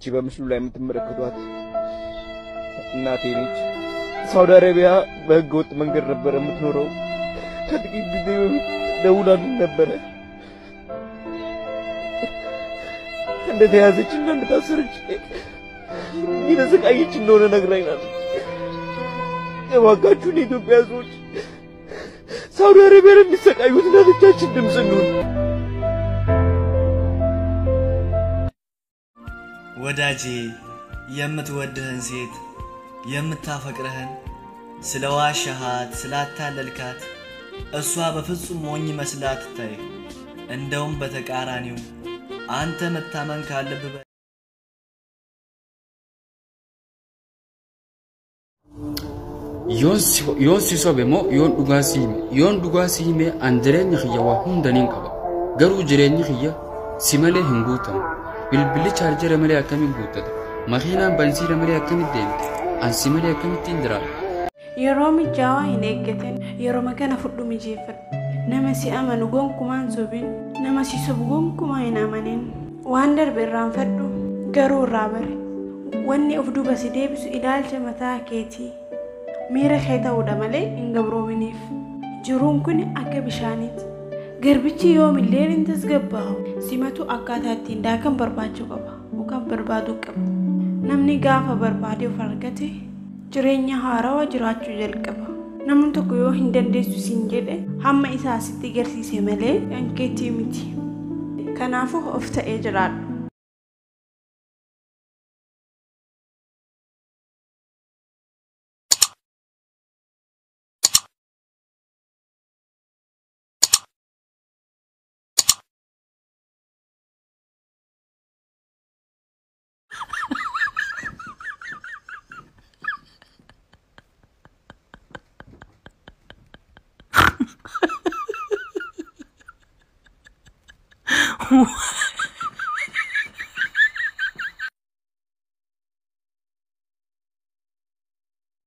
እቺ በምስሉ ላይ የምትመለከቷት እናቴ ነች። ሳውዲ አረቢያ በህገወጥ መንገድ ነበር የምትኖረው። ከጥቂት ጊዜ በፊት ደውላልኝ ነበር። እንደተያዘችና እንደታሰረች እየተሰቃየች እንደሆነ ነግራኛለች። እባካችሁን የኢትዮጵያ ሰዎች ሳውዲ አረቢያ ለሚሰቃዩት እናቶቻችን ድምጽ እንሁን። ወዳጄ የምትወድህን ሴት የምታፈቅርህን ስለዋሸሃት ስላታለልካት እሷ በፍጹም ሞኝ መስላ ትታይ። እንደውም በተቃራኒው አንተ መታመን ካለብህ yoon si sobe moo yoon dhugaa siime an jireenyi kiyya waa hundaniin qaba garuu jireenyi kiyya si malee hin guutamu bilbilli chaarjera malee akkamiin guuttata makiinaan bansiira malee akkamiin deemti an si malee akkamittiin jiraata. Yeroo mijaawaa hin eeggatin yeroo magana fudhu mijeeffadhu nama si amanu gonkumaan sobin nama si sobu gonkumaa hin amanin waan darbe irraanfadhu garuu irraa bare wanni of duuba si deebisu ilaalcha mataa keetii. Miira kee ta'uudha malee hin gabroominiif jiruun kun akka bishaaniiti. Garbichi yoomillee hin tasgabbaahu simatu akkaataa ittiin daakan barbaachuu qaba yookaan barbaaduu qaba. Namni gaafa barbaade of argate jireenya haarawaa jiraachuu jalqaba. Namni tokko yoo hin dandeessu siin jedhe hamma isaa sitti agarsiise malee hankeetii miti. Kanaafuu of ta'ee jiraadhu. What?